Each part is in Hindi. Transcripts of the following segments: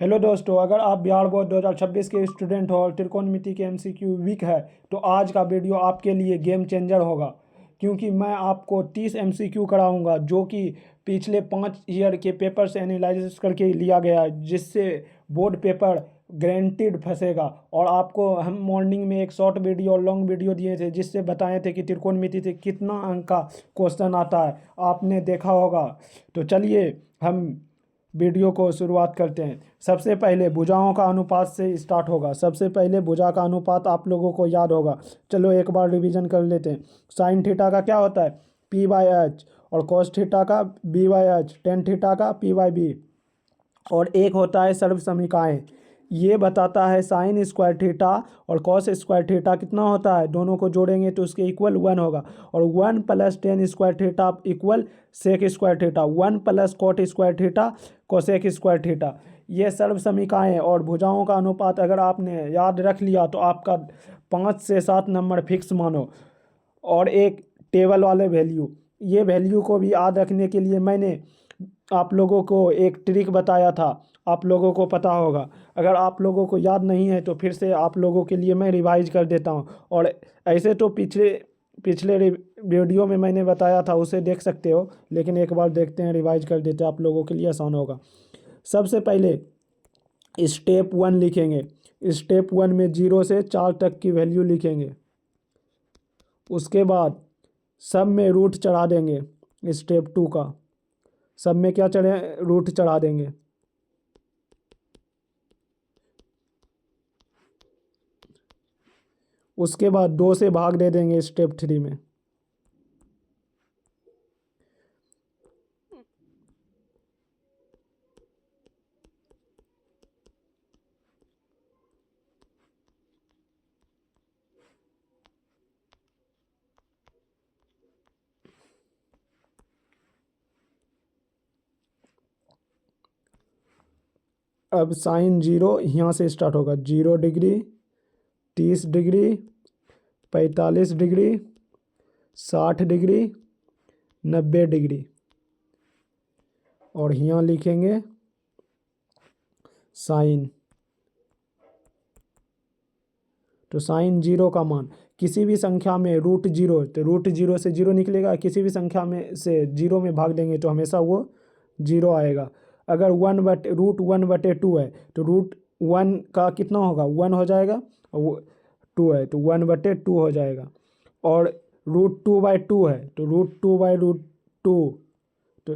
हेलो दोस्तों, अगर आप बिहार बोर्ड 2026 के स्टूडेंट हो और त्रिकोणमिति के एमसीक्यू वीक है तो आज का वीडियो आपके लिए गेम चेंजर होगा। क्योंकि मैं आपको 30 एमसीक्यू कराऊंगा जो कि पिछले 5 ईयर के पेपर से एनालिसिस करके लिया गया है, जिससे बोर्ड पेपर गारंटीड फंसेगा। और आपको हम मॉर्निंग में एक शॉर्ट वीडियो और लॉन्ग वीडियो दिए थे जिससे बताए थे कि त्रिकोणमिति से कितना अंक का क्वेश्चन आता है, आपने देखा होगा। तो चलिए हम वीडियो को शुरुआत करते हैं। सबसे पहले भुजाओं का अनुपात से स्टार्ट होगा। सबसे पहले भुजा का अनुपात आप लोगों को याद होगा। चलो एक बार रिवीजन कर लेते हैं। साइन थीटा का क्या होता है? P by H. और कॉस थीटा का B by H. Tan theta का पी बाई बी। और एक होता है सर्व समीकाएँ। ये बताता है साइन स्क्वायर थीटा और कॉस स्क्वायर थीटा कितना होता है, दोनों को जोड़ेंगे तो उसके इक्वल 1 होगा। और 1 plus tan square theta equal sec square theta. 1 plus cot square theta cosec square theta. ये सर्व समीकाएँ और भुजाओं का अनुपात अगर आपने याद रख लिया तो आपका 5 से 7 नंबर फिक्स मानो। और एक टेबल वाले वैल्यू, ये वैल्यू को भी याद रखने के लिए मैंने आप लोगों को एक ट्रिक बताया था, आप लोगों को पता होगा। अगर आप लोगों को याद नहीं है तो फिर से आप लोगों के लिए मैं रिवाइज कर देता हूँ। और ऐसे तो पिछले पिछले वीडियो में मैंने बताया था, उसे देख सकते हो, लेकिन एक बार देखते हैं, रिवाइज कर देते हैं, आप लोगों के लिए आसान होगा। सबसे पहले स्टेप 1 लिखेंगे। स्टेप 1 में 0 से 4 तक की वैल्यू लिखेंगे। उसके बाद सब में रूट चढ़ा देंगे। स्टेप 2 का सब में क्या चढ़े, रूट चढ़ा देंगे। उसके बाद 2 से भाग दे देंगे स्टेप 3 में। अब साइन 0 यहाँ से स्टार्ट होगा। 0 degree, 30 degree, 45 degree, 60 degree, 90 degree. और यहाँ लिखेंगे साइन। तो साइन 0 का मान किसी भी संख्या में रूट 0, तो रूट 0 से 0 निकलेगा। किसी भी संख्या में से 0 में भाग देंगे तो हमेशा वो 0 आएगा। अगर रूट 1/2 है तो रूट 1 का कितना होगा, 1 हो जाएगा। और वो 2 है तो 1/2 हो जाएगा। और रूट 2/2 है तो रूट 2/2। तो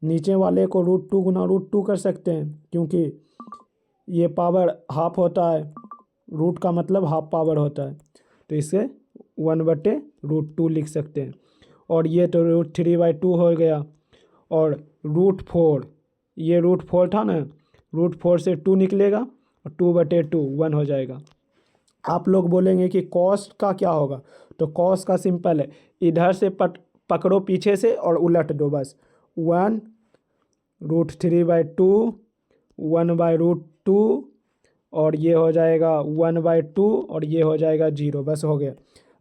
नीचे वाले को रूट 2 गुना रूट 2 कर सकते हैं, क्योंकि ये पावर हाफ होता है। रूट का मतलब हाफ पावर होता है, तो इसे 1/√2 लिख सकते हैं। और ये तो रूट 3/2 हो गया। और रूट 4, ये रूट 4 था ना, रूट 4 से 2 निकलेगा और 2/2 1 हो जाएगा। आप लोग बोलेंगे कि कॉस का क्या होगा, तो कॉस का सिंपल है, इधर से पकड़ो पीछे से और उलट दो बस। 1√3/2, 1/√2, और ये हो जाएगा 1/2, और ये हो जाएगा 0, बस हो गया।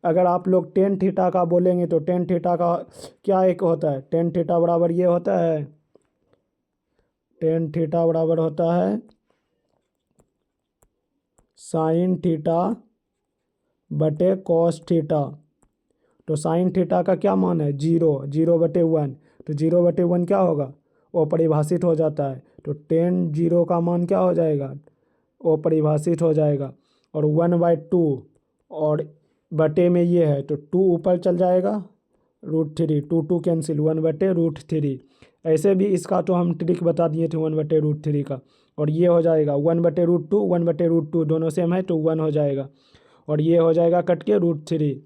अगर आप लोग टेन थीटा का बोलेंगे तो टेन थीटा का क्या एक होता है, टेन थीटा बराबर ये होता है, टेन थीटा बराबर होता है साइन थीटा बटे कॉस थीटा। तो साइन थीटा का क्या मान है, 0, 0/1। तो 0/1 क्या होगा, वो परिभाषित हो जाता है। तो टेन 0 का मान क्या हो जाएगा, वो परिभाषित हो जाएगा। और 1/2 और बटे में ये है तो 2 ऊपर चल जाएगा, √3, 2 कैंसिल, 1/√3। ऐसे भी इसका तो हम ट्रिक बता दिए थे 1/√3 का। और ये हो जाएगा 1/√2, 1/√2 दोनों सेम है तो 1 हो जाएगा। और ये हो जाएगा कट के √3।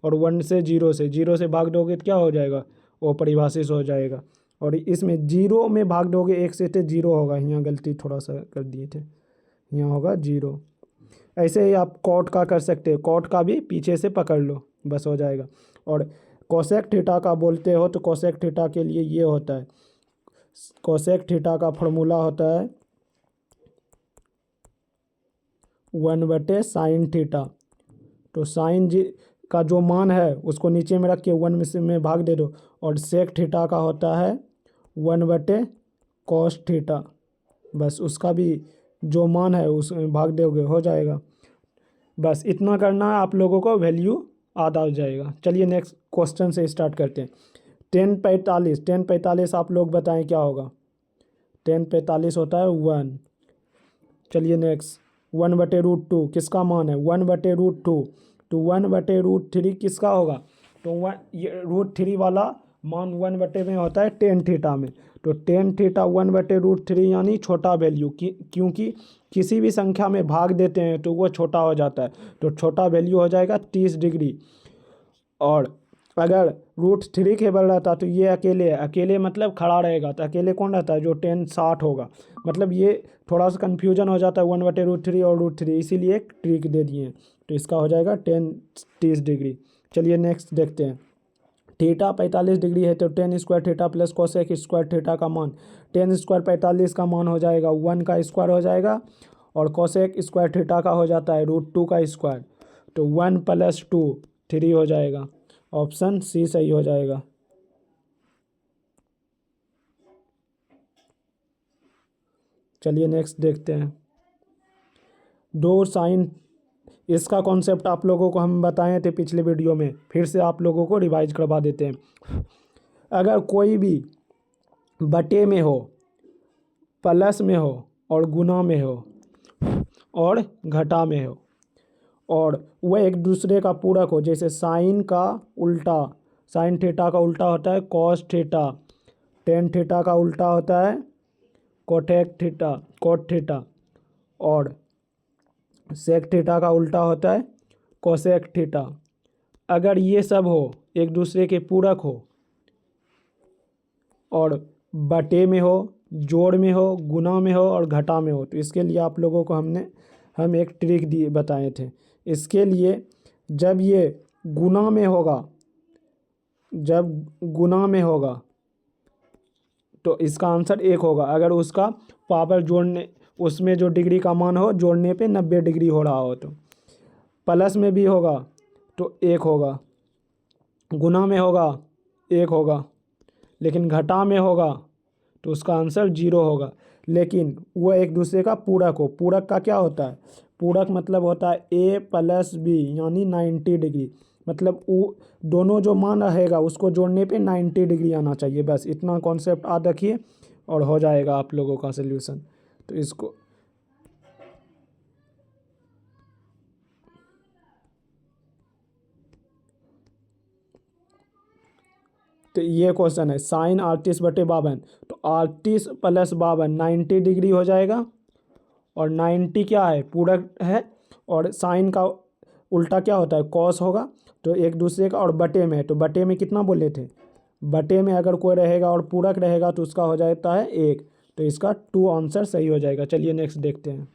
और 1 से 0 से भाग दोगे तो क्या हो जाएगा, वो परिभाषित हो जाएगा। और इसमें 0 में भाग दोगे 1 से तो 0 होगा, यहाँ गलती थोड़ा सा कर दिए थे, यहाँ होगा 0। ऐसे ही आप कॉट का कर सकते हो, कॉट का भी पीछे से पकड़ लो, बस हो जाएगा। और कोसेक थीटा का बोलते हो तो कोसेक थीटा के लिए ये होता है, कोसेक थीटा का फॉर्मूला होता है 1/sin थीटा। तो साइन का जो मान है उसको नीचे में रख के 1 में भाग दे दो। और सेक थीटा का होता है 1/cos थीटा, बस उसका भी जो मान है उसमें भाग दोगे, हो जाएगा। बस इतना करना है आप लोगों को, वैल्यू आधा हो जाएगा। चलिए नेक्स्ट क्वेश्चन से स्टार्ट करते हैं। 10 45 आप लोग बताएं क्या होगा। 10 45 होता है 1। चलिए नेक्स्ट 1/√2 किसका मान है, 1/√2। तो 1/√3 किसका होगा, तो ये √3 वाला मान 1 में होता है टेन थीटा में। तो टेन थीटा 1/√3 यानी छोटा वैल्यू, क्योंकि किसी भी संख्या में भाग देते हैं तो वो छोटा हो जाता है, तो छोटा वैल्यू हो जाएगा 30 डिग्री। और अगर √3 केवल रहता तो ये अकेले मतलब खड़ा रहेगा, तो अकेले कौन रहता है, जो 10 60 होगा। मतलब ये थोड़ा सा कन्फ्यूजन हो जाता है 1/√3 और √3, इसीलिए एक ट्रिक दे दिए हैं। तो इसका हो जाएगा 30 डिग्री। चलिए नेक्स्ट देखते हैं। थीटा 45 डिग्री है तो ten square theta plus cosec square theta का मान, 10 स्क्वायर 45 का मान हो जाएगा 1 का स्क्वायर हो जाएगा, और कोसेक स्क्वायर थीटा का हो जाता है √2 का स्क्वायर। तो 1 + 2 3 हो जाएगा। ऑप्शन सी सही हो जाएगा। चलिए नेक्स्ट देखते हैं। दो साइन, इसका कॉन्सेप्ट आप लोगों को हम बताए थे पिछले वीडियो में, फिर से आप लोगों को रिवाइज करवा देते हैं। अगर कोई भी बटे में हो, प्लस में हो और गुना में हो और घटा में हो, और वह एक दूसरे का पूरक हो, जैसे साइन का उल्टा, साइन थीटा का उल्टा होता है कॉस थीटा, टेन थीटा का उल्टा होता है कोटेक थीटा कोट थीटा, और सेक थीटा का उल्टा होता है कोसेक थीटा। अगर ये सब हो, एक दूसरे के पूरक हो और बटे में हो, जोड़ में हो, गुना में हो और घटा में हो, तो इसके लिए आप लोगों को हम एक ट्रिक दिए बताए थे। इसके लिए जब ये गुना में होगा, जब गुना में होगा तो इसका आंसर 1 होगा। अगर उसका पावर जोड़ने, उसमें जो डिग्री का मान हो जोड़ने पे 90 डिग्री हो रहा हो, तो प्लस में भी होगा तो 1 होगा, गुना में होगा 1 होगा, लेकिन घटा में होगा तो उसका आंसर 0 होगा। लेकिन वो एक दूसरे का पूरक हो, पूरक का क्या होता है, पूरक मतलब होता है a + b यानी 90 डिग्री, मतलब वो दोनों जो मान रहेगा उसको जोड़ने पे 90 डिग्री आना चाहिए। बस इतना कॉन्सेप्ट याद रखिए और हो जाएगा आप लोगों का सोल्यूशन। तो इसको तो ये क्वेश्चन है साइन 38/52, तो 38 + 52 90 डिग्री हो जाएगा, और 90 क्या है, पूरक है, और साइन का उल्टा क्या होता है, कॉस होगा, तो एक दूसरे का, और बटे में है तो बटे में कितना बोले थे, बटे में अगर कोई रहेगा और पूरक रहेगा तो उसका हो जाता है 1, तो इसका 2 आंसर सही हो जाएगा। चलिए नेक्स्ट देखते हैं।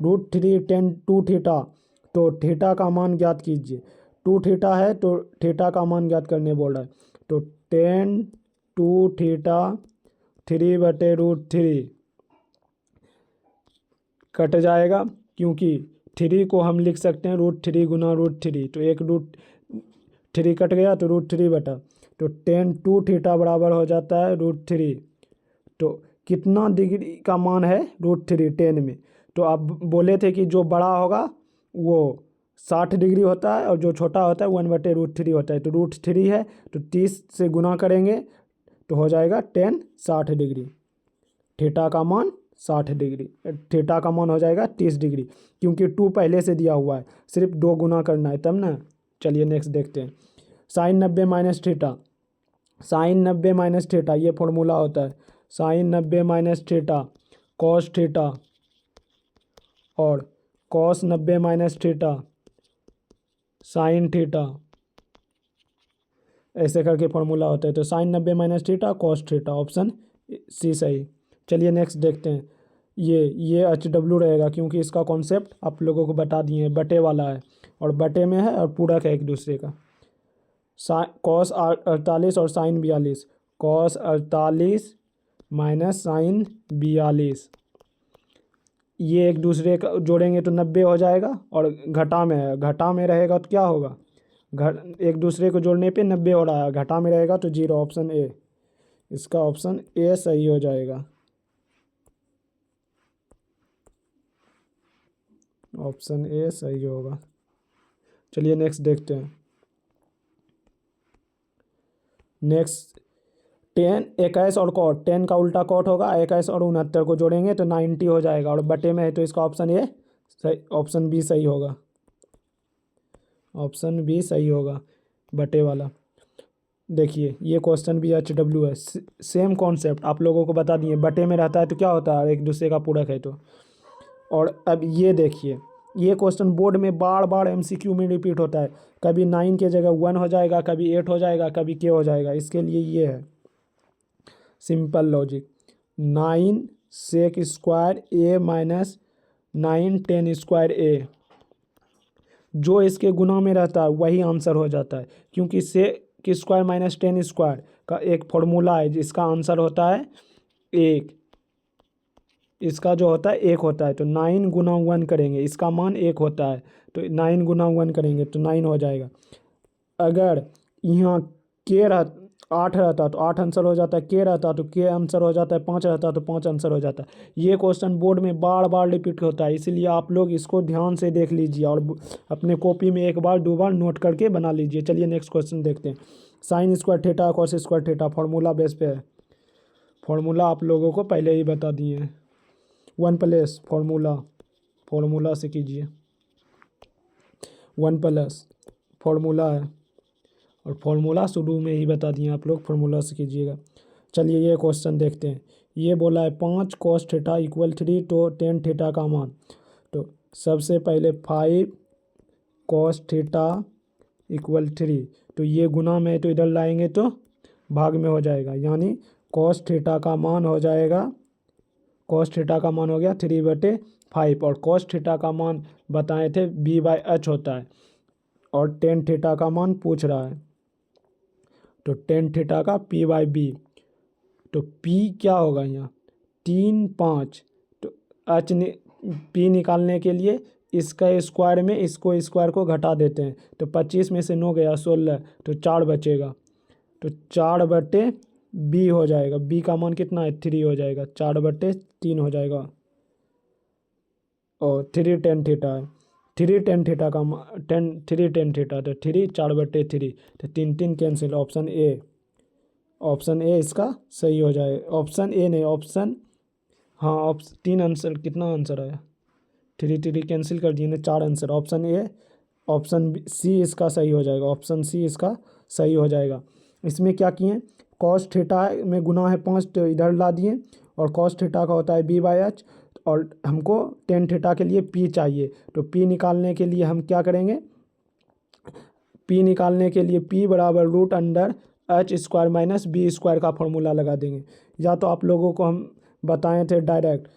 √3 10 2 थीटा, तो थीटा का मान ज्ञात कीजिए। 2 थीटा है तो थीटा का मान ज्ञात करने बोल रहा है, तो 10 2 थीटा 3/√3 कट जाएगा, क्योंकि 3 को हम लिख सकते हैं √3 गुना √3, तो एक √3 कट गया तो √3 बटा, तो 10 2 थीटा बराबर हो जाता है √3। तो कितना डिग्री का मान है √3 10 में, तो आप बोले थे कि जो बड़ा होगा वो 60 डिग्री होता है और जो छोटा होता है 1/√3 होता है। तो √3 है तो 30 से गुना करेंगे तो हो जाएगा 10 60 डिग्री, थीटा का मान 60 डिग्री, थीटा का मान हो जाएगा 30 डिग्री, क्योंकि 2 पहले से दिया हुआ है, सिर्फ 2 गुना करना है तब ना। चलिए नेक्स्ट देखते हैं। साइन 90 - थीटा, साइन 90 - थीटा ये फॉर्मूला होता है, साइन 90 - थीटा कॉस थीटा, और कॉस 90 - थीटा साइन थीटा, ऐसे करके फॉर्मूला होता है। तो sine 90 - theta cos theta, option C सही। चलिए नेक्स्ट देखते हैं। ये HW रहेगा, क्योंकि इसका कॉन्सेप्ट आप लोगों को बता दिए हैं, बटे वाला है और बटे में है और पूरक है एक दूसरे का। कॉस 48 और साइन 42, कॉस 48 माइनस साइन 42, ये एक दूसरे का जोड़ेंगे तो 90 हो जाएगा, और घटा में है, घटा में रहेगा तो क्या होगा, एक दूसरे को जोड़ने पे 90 हो रहा है, घटा में रहेगा तो 0, ऑप्शन ए। इसका ऑप्शन ए सही हो जाएगा। ऑप्शन ए सही होगा। चलिए नेक्स्ट देखते हैं। नेक्स्ट 10 21 और कॉट, 10 का उल्टा कॉट होगा, 21 और 69 को जोड़ेंगे तो 90 हो जाएगा, और बटे में है तो इसका ऑप्शन ए सही, ऑप्शन बी सही होगा। ऑप्शन बी सही होगा, बटे वाला। देखिए ये क्वेश्चन भी HW है, सेम कॉन्सेप्ट आप लोगों को बता दिए, बटे में रहता है तो क्या होता है, एक दूसरे का पूरक है तो। और अब ये देखिए, ये क्वेश्चन बोर्ड में बार बार MCQ में रिपीट होता है, कभी 9 की जगह 1 हो जाएगा, कभी 8 हो जाएगा, कभी K हो जाएगा। इसके लिए ये है simple logic, 9 sec square A minus 9 10 square A, जो इसके गुना में रहता है वही आंसर हो जाता है, क्योंकि सेक स्क्वायर माइनस 10 स्क्वायर का एक फॉर्मूला है जिसका आंसर होता है 1, इसका जो होता है 1 होता है, तो 9 गुना 1 करेंगे, इसका मान 1 होता है, तो 9 गुना 1 करेंगे तो 9 हो जाएगा। अगर यहाँ के 8 रहता तो 8 आंसर हो जाता है, के रहता तो के आंसर हो जाता है, 5 रहता तो 5 आंसर हो जाता है। ये क्वेश्चन बोर्ड में बार बार रिपीट होता है, इसलिए आप लोग इसको ध्यान से देख लीजिए और अपने कॉपी में एक बार 2 बार नोट करके बना लीजिए। चलिए नेक्स्ट क्वेश्चन देखते हैं। Sign square theta cos square theta formula base पे है, फॉर्मूला आप लोगों को पहले ही बता दिए हैं। 1 प्लस फॉर्मूला से कीजिए, 1 प्लस फॉर्मूला है, और फॉर्मूला शुरू में ही बता दिए आप लोग, फॉर्मूला से कीजिएगा। चलिए ये क्वेश्चन देखते हैं। ये बोला है 5 cos थीटा इक्वल 3 तो 10 थीटा का मान। तो सबसे पहले 5 cos थीटा इक्वल 3, तो ये गुना में तो इधर लाएंगे तो भाग में हो जाएगा, यानी cos थीटा का मान हो जाएगा, cos थीटा का मान हो गया 3/5, और cos थीटा का मान बताए थे B/H होता है, और 10 थीटा का मान पूछ रहा है, तो 10 थीटा का P/B, तो P क्या होगा यहाँ 3 5, तो H P निकालने के लिए इसका स्क्वायर में इसको स्क्वायर को घटा देते हैं, तो 25 में से 9 गया 16, तो 4 बचेगा, तो 4/B हो जाएगा। B का मान कितना है 3 हो जाएगा, 4/3 हो जाएगा, और 3 10 थीटा है, 3 10 थीटा का 3 10 थीटा, तो 3 4/3, तो 3 3 कैंसिल, ऑप्शन ए इसका सही हो जाए। ऑप्शन ए नहीं, ऑप्शन, हाँ ऑप्शन 3 आंसर, कितना आंसर आया 3 3 कैंसिल कर दिए ना, 4 answer, option A, option C इसका सही हो जाएगा, ऑप्शन सी इसका सही हो जाएगा। इसमें क्या किए, कॉस थीटा में गुना है 5 तो इधर ला दिए, और कॉस थीटा का होता है B/H, और हमको 10 थीटा के लिए P चाहिए, तो P निकालने के लिए हम क्या करेंगे, P निकालने के लिए P बराबर √H² माइनस B² का फॉर्मूला लगा देंगे, या तो आप लोगों को हम बताए थे डायरेक्ट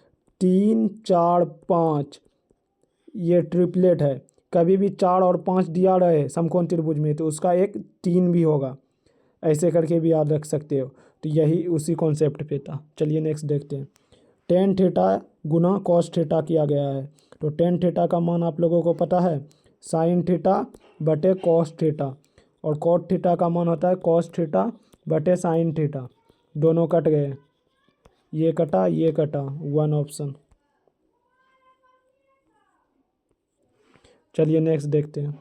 3 4 5, ये ट्रिपलेट है, कभी भी 4 और 5 दिया रहे समकोण त्रिभुज में तो उसका एक 3 भी होगा, ऐसे करके भी याद रख सकते हो, तो यही उसी कॉन्सेप्ट पे था। चलिए नेक्स्ट देखते हैं। 10 थीटा गुना कॉस थीटा किया गया है, तो 10 थीटा का मान आप लोगों को पता है साइन थीटा बटे कॉस थीटा, और कॉट थीटा का मान होता है कॉस थीटा बटे साइन थीटा, दोनों कट गए, ये कटा ये कटा, 1 ऑप्शन। चलिए नेक्स्ट देखते हैं।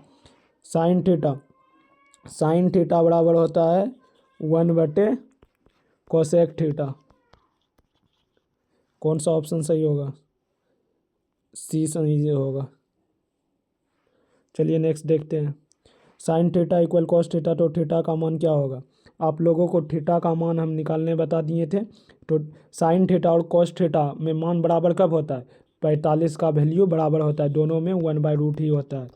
साइन थीटा बराबर होता है 1/कोसेक थीटा, कौन सा ऑप्शन सही होगा, सी सही होगा। चलिए नेक्स्ट देखते हैं। Sine theta equal cos theta, तो थीटा का मान क्या होगा, आप लोगों को थीटा का मान हम निकालने बता दिए थे, तो साइन थीटा और कॉस थीटा में मान बराबर कब होता है, 45 का वैल्यू बराबर होता है, दोनों में 1/√ही होता है,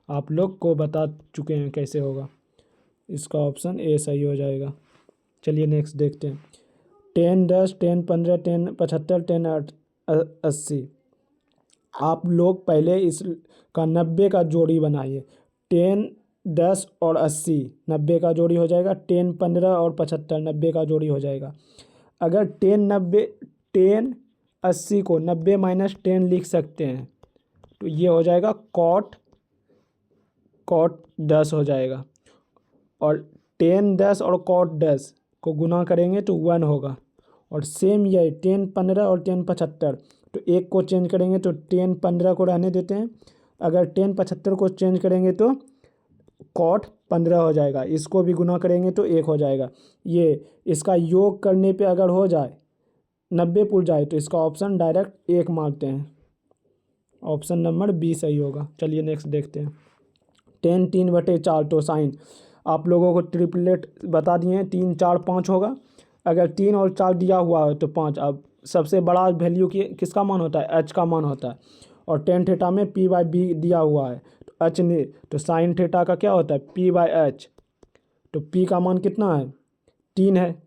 आप लोग को बता चुके हैं कैसे होगा, इसका ऑप्शन ए सही हो जाएगा। चलिए नेक्स्ट देखते हैं। 10 10 10 15 10 75 10 80, आप लोग पहले इसका 90 का जोड़ी बनाइए, 10 10 और 80 90 का जोड़ी हो जाएगा, 10 15 और 75 90 का जोड़ी हो जाएगा। अगर 10 80 को 90 माइनस 10 लिख सकते हैं, तो ये हो जाएगा कॉट 10 हो जाएगा, और 10 10 और कॉट 10 को गुना करेंगे तो 1 होगा। और सेम ये 10 15 और 10 75, तो एक को चेंज करेंगे तो 10 15 को रहने देते हैं। अगर 10 75 को चेंज करेंगे तो कॉट 15 हो जाएगा। इसको भी गुना करेंगे तो 1 हो जाएगा। ये इसका योग करने पे अगर हो जाए 90 पुर जाए तो इसका ऑप्शन डायरेक्ट 1 मारते हैं। ऑप्शन नंबर बी सही होगा। चलिए नेक्स्ट देखते हैं। 10 3/4 तो साइन आप लोगों को ट्रिपलेट बता दिए हैं, 3 4 5 होगा। अगर 3 और 4 दिया हुआ है तो 5। अब सबसे बड़ा वैल्यू किसका मान होता है? एच का मान होता है। और टेन थीटा में p/b दिया हुआ है तो एच ने, तो साइन थीटा का क्या होता है? p/h। तो p का मान कितना है? 3 है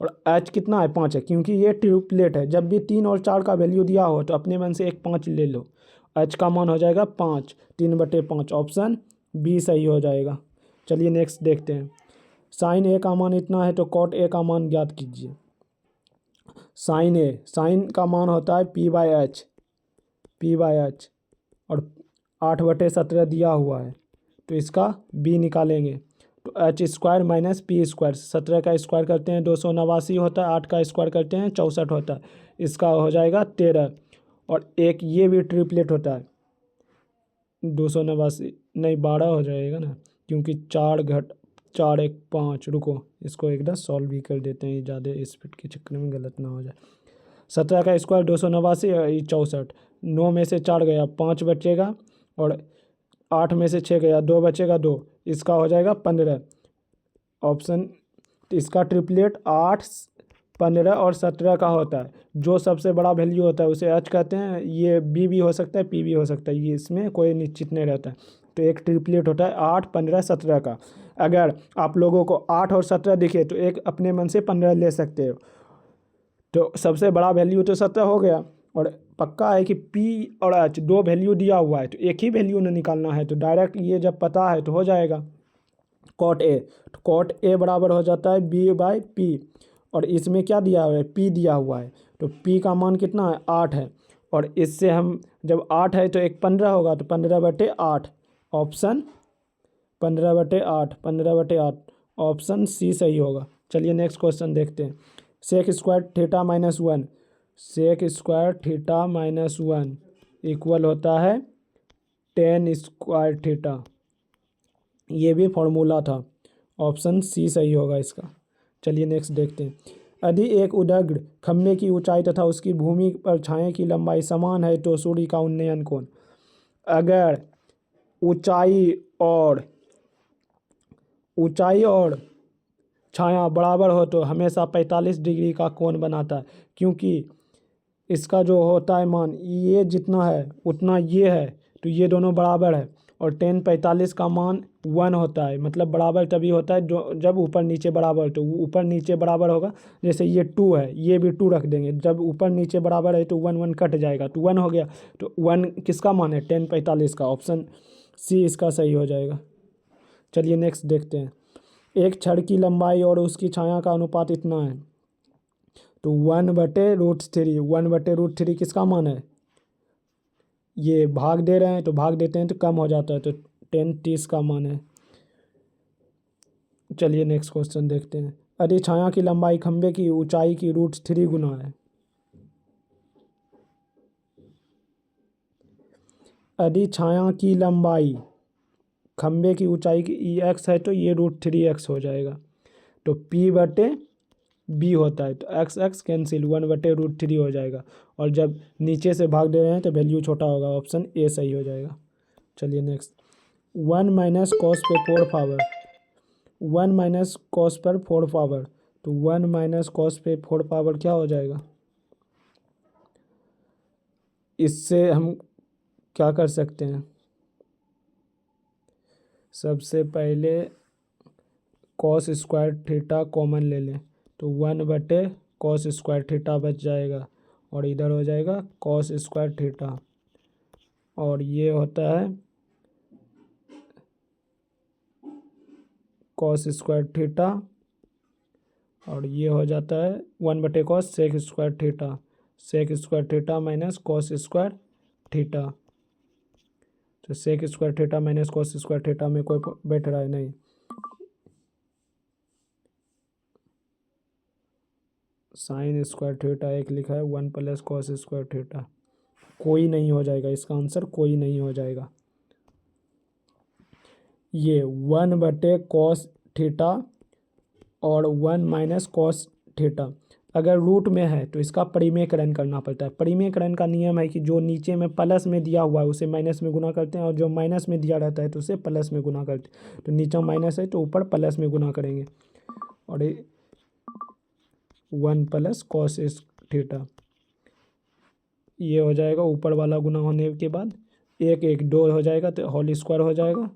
और h कितना है? 5 है। क्योंकि ये ट्रिपलेट है, जब भी 3 और 4 का वैल्यू दिया हो तो अपने मन से एक 5 ले लो। h का मान हो जाएगा 5, 3/5। ऑप्शन बी सही हो जाएगा। चलिए नेक्स्ट देखते हैं। साइन ए का मान इतना है तो कॉट ए का मान ज्ञात कीजिए। साइन का मान होता है p/h, और 8/17 दिया हुआ है तो इसका b निकालेंगे तो h² माइनस p²। 17 का स्क्वायर करते हैं 289 होता है, 8 का स्क्वायर करते हैं 64 होता है। इसका हो जाएगा 13। और एक ये भी ट्रिपलेट होता है, 289 नहीं 12 हो जाएगा ना, क्योंकि 4 घट 4 1 5। रुको इसको एकदम सॉल्व भी कर देते हैं, ज़्यादा स्पीड के चक्कर में गलत ना हो जाए। 17 का स्क्वायर 289 और 64। 9 में से 4 गया 5 बचेगा, और 8 में से 6 गया 2 बचेगा 2। इसका हो जाएगा 15। ऑप्शन इसका ट्रिपलेट 8 15 और 17 का होता है। जो सबसे बड़ा वैल्यू होता है उसे एच कहते हैं। ये बी भी हो सकता है, पी भी हो सकता है, ये इसमें कोई निश्चित नहीं रहता है। तो एक ट्रिपलेट होता है 8 15 17 का। अगर आप लोगों को 8 और 17 दिखे तो एक अपने मन से 15 ले सकते हो। तो सबसे बड़ा वैल्यू तो 17 हो गया, और पक्का है कि P और H दो वैल्यू दिया हुआ है तो एक ही वैल्यू ने निकालना है। तो डायरेक्ट ये जब पता है तो हो जाएगा कॉट ए। तो कॉट ए बराबर हो जाता है B/P, और इसमें क्या दिया हुआ है? P दिया हुआ है। तो P का मान कितना है? 8 है। और इससे हम जब 8 है तो एक 15 होगा, तो 15/8। ऑप्शन 15/8 ऑप्शन सी सही होगा। चलिए नेक्स्ट क्वेश्चन देखते हैं। sec² θ-1 इक्वल होता है tan² θ। ये भी फॉर्मूला था। ऑप्शन सी सही होगा इसका। चलिए नेक्स्ट देखते हैं। यदि एक उदग्र खंभे की ऊंचाई तथा उसकी भूमि पर छाया की लंबाई समान है तो सूर्य का उन्नयन कोण। अगर ऊंचाई और छाया बराबर हो तो हमेशा 45 डिग्री का कोण बनाता है, क्योंकि इसका जो होता है मान ये जितना है उतना ये है, तो ये दोनों बराबर है। और tan 45 का मान 1 होता है, मतलब बराबर तभी होता है जो जब ऊपर नीचे बराबर, तो ऊपर नीचे बराबर होगा। जैसे ये 2 है, ये भी 2 रख देंगे, जब ऊपर नीचे बराबर है तो 1 1 कट जाएगा तो 1 हो गया। तो 1 किसका मान है? tan 45 का। ऑप्शन सी इसका सही हो जाएगा। चलिए नेक्स्ट देखते हैं। एक छड़ की लंबाई और उसकी छाया का अनुपात इतना है तो 1/√3। 1/√3 किसका मान है? ये भाग दे रहे हैं तो भाग देते हैं तो कम हो जाता है, तो 10 30 का मान है। चलिए नेक्स्ट क्वेश्चन देखते हैं। यदि छाया की लंबाई खंभे की ऊंचाई की √3 गुना है। यदि छाया की लंबाई खंभे की ऊंचाई की x है तो ये √3x हो जाएगा। तो p/b होता है तो x कैंसिल 1/√3 हो जाएगा। और जब नीचे से भाग दे रहे हैं तो वैल्यू छोटा होगा। ऑप्शन ए सही हो जाएगा। चलिए नेक्स्ट। 1 माइनस कॉस पे 4 पावर 1 माइनस कॉस पर 4 पावर, तो 1 माइनस कॉस पे 4 पावर क्या हो जाएगा? इससे हम क्या कर सकते हैं? सबसे पहले cos² θ कॉमन ले लें तो 1/cos² θ बच जाएगा, और इधर हो जाएगा cos² θ, और ये होता है cos² θ, और ये हो जाता है 1/cos sec² θ। sec² θ minus cos² θ, तो sec² θ माइनस cos² θ में कोई बैठ रहा है नहीं। साइन स्क्वायर थीटा एक लिखा है, 1 प्लस कॉस स्क्वायर थीटा, कोई नहीं हो जाएगा इसका आंसर, कोई नहीं हो जाएगा। ये 1/cos थीटा और 1 माइनस कॉस थीटा अगर रूट में है तो इसका परिमेयकरण करना पड़ता है। परिमेयकरण का नियम है कि जो नीचे में प्लस में दिया हुआ है उसे माइनस में गुना करते हैं, और जो माइनस में दिया रहता है तो उसे प्लस में गुना करते हैं। तो नीचे माइनस है तो ऊपर प्लस में गुना करेंगे, और 1 प्लस कॉस थीटा ये हो जाएगा, ऊपर वाला गुना होने के बाद 1 1 2 हो जाएगा तो होल स्क्वायर हो जाएगा,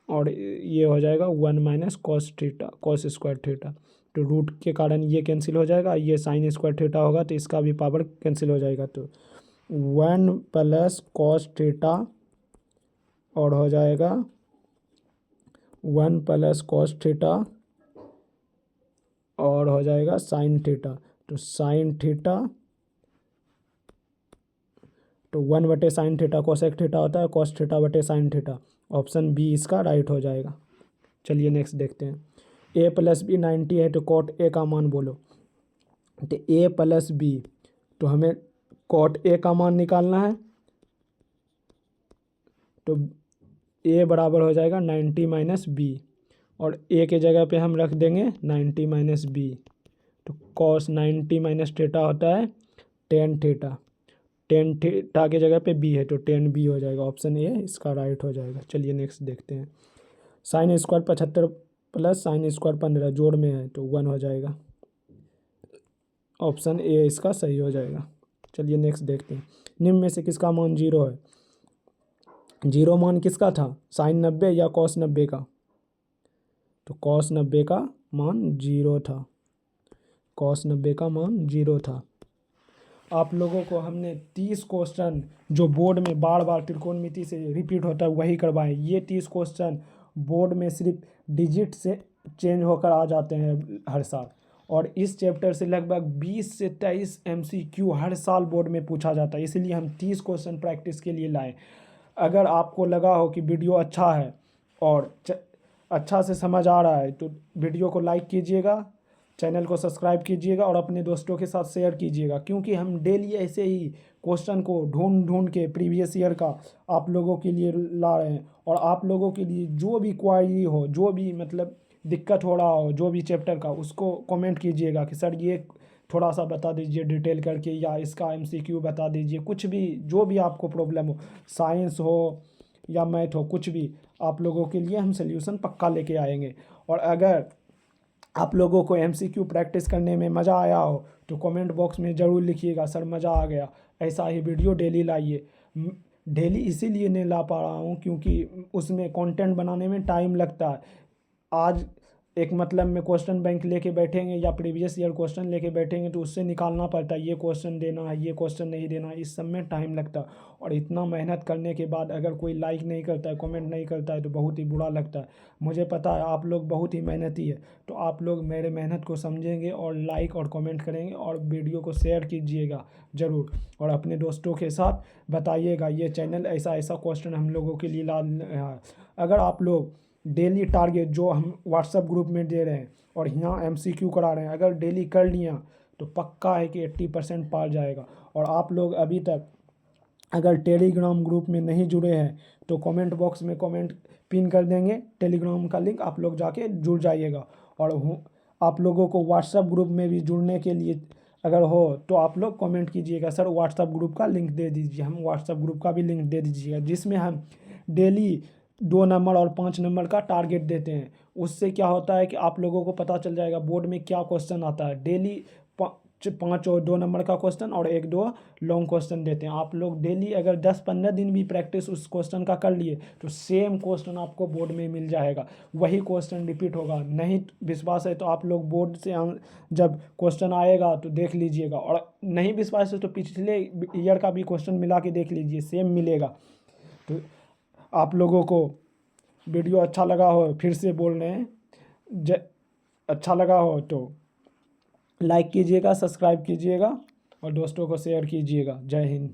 और ये हो जाएगा 1 minus cos theta, cos square theta. तो रूट के कारण ये कैंसिल हो जाएगा, ये साइन स्क्वायर थीटा होगा तो इसका भी पावर कैंसिल हो जाएगा। तो 1 प्लस कॉस थीटा और हो जाएगा 1 प्लस कॉस थीटा और हो जाएगा साइन थीटा। तो साइन थीटा तो 1/साइन थीटा कोसेक थीटा होता है, कॉस थीटा बटे साइन थीटा। ऑप्शन बी इसका राइट हो जाएगा। चलिए नेक्स्ट देखते हैं। a प्लस बी 90 है तो कॉट ए का मान बोलो। तो a प्लस बी, तो हमें कॉट ए का मान निकालना है। तो a बराबर हो जाएगा 90 माइनस बी, और a के जगह पे हम रख देंगे 90 माइनस बी। तो कॉस 90 माइनस थीटा होता है टेन थीटा, टेन थीटा के जगह पे बी है तो 10b हो जाएगा। ऑप्शन ए इसका राइट हो जाएगा। चलिए नेक्स्ट देखते हैं। Sine square 75 plus sine square 15 जोड़ में है तो 1 हो जाएगा। ऑप्शन ए इसका सही हो जाएगा। चलिए नेक्स्ट देखते हैं। निम्न में से किसका मान 0 है? 0 मान किसका था, साइन 90 या कॉस 90 का? तो कॉस 90 का मान 0 था, कॉस 90 का मान 0 था। आप लोगों को हमने 30 क्वेश्चन जो बोर्ड में बार बार त्रिकोणमिति से रिपीट होता है वही करवाएं। ये 30 क्वेश्चन बोर्ड में सिर्फ डिजिट से चेंज होकर आ जाते हैं हर साल, और इस चैप्टर से लगभग 20 से 23 MCQ हर साल बोर्ड में पूछा जाता है, इसलिए हम 30 क्वेश्चन प्रैक्टिस के लिए लाए। अगर आपको लगा हो कि वीडियो अच्छा है और अच्छा से समझ आ रहा है तो वीडियो को लाइक कीजिएगा, चैनल को सब्सक्राइब कीजिएगा और अपने दोस्तों के साथ शेयर कीजिएगा, क्योंकि हम डेली ऐसे ही क्वेश्चन को ढूंढ ढूंढ के प्रीवियस ईयर का आप लोगों के लिए ला रहे हैं। और आप लोगों के लिए जो भी क्वारी हो, जो भी मतलब दिक्कत हो रहा हो जो भी चैप्टर का, उसको कमेंट कीजिएगा कि सर ये थोड़ा सा बता दीजिए डिटेल करके, या इसका MCQ बता दीजिए, कुछ भी जो भी आपको प्रॉब्लम हो, साइंस हो या मैथ हो, कुछ भी आप लोगों के लिए हम सोल्यूशन पक्का लेके आएंगे। और अगर आप लोगों को MCQ प्रैक्टिस करने में मज़ा आया हो तो कमेंट बॉक्स में ज़रूर लिखिएगा सर मज़ा आ गया। ऐसा ही वीडियो डेली लाइए। डेली इसीलिए नहीं ला पा रहा हूँ क्योंकि उसमें कंटेंट बनाने में टाइम लगता है। आज एक मतलब में क्वेश्चन बैंक लेके बैठेंगे या प्रीवियस ईयर क्वेश्चन लेके बैठेंगे तो उससे निकालना पड़ता है, ये क्वेश्चन देना है, ये क्वेश्चन नहीं देना है, इस सब में टाइम लगता है। और इतना मेहनत करने के बाद अगर कोई लाइक नहीं करता है, कमेंट नहीं करता है तो बहुत ही बुरा लगता है। मुझे पता है आप लोग बहुत ही मेहनती है, तो आप लोग मेरे मेहनत को समझेंगे और लाइक और कमेंट करेंगे और वीडियो को शेयर कीजिएगा ज़रूर, और अपने दोस्तों के साथ बताइएगा ये चैनल ऐसा ऐसा क्वेश्चन हम लोगों के लिए ला रहा है। अगर आप लोग डेली टारगेट जो हम व्हाट्सएप ग्रुप में दे रहे हैं और यहाँ MCQ करा रहे हैं, अगर डेली कर लिया तो पक्का है कि 80% पार जाएगा। और आप लोग अभी तक अगर टेलीग्राम ग्रुप में नहीं जुड़े हैं तो कमेंट बॉक्स में कमेंट पिन कर देंगे, टेलीग्राम का लिंक आप लोग जाके जुड़ जाइएगा। और आप लोगों को व्हाट्सएप ग्रुप में भी जुड़ने के लिए अगर हो तो आप लोग कमेंट कीजिएगा सर व्हाट्सएप ग्रुप का लिंक दे दीजिए, हम व्हाट्सएप ग्रुप का भी लिंक दे दीजिएगा, जिसमें हम डेली 2 नंबर और 5 नंबर का टारगेट देते हैं। उससे क्या होता है कि आप लोगों को पता चल जाएगा बोर्ड में क्या क्वेश्चन आता है। डेली 5 और 2 नंबर का क्वेश्चन और 1-2 लॉन्ग क्वेश्चन देते हैं। आप लोग डेली अगर 10-15 दिन भी प्रैक्टिस उस क्वेश्चन का कर लिए तो सेम क्वेश्चन आपको बोर्ड में मिल जाएगा, वही क्वेश्चन रिपीट होगा। नहीं विश्वास है तो आप लोग बोर्ड से जब क्वेश्चन आएगा तो देख लीजिएगा, और नहीं विश्वास है तो पिछले ईयर का भी क्वेश्चन मिला के देख लीजिए, सेम मिलेगा। तो आप लोगों को वीडियो अच्छा लगा हो, फिर से बोल रहे हैं, अच्छा लगा हो तो लाइक कीजिएगा, सब्सक्राइब कीजिएगा और दोस्तों को शेयर कीजिएगा। जय हिंद।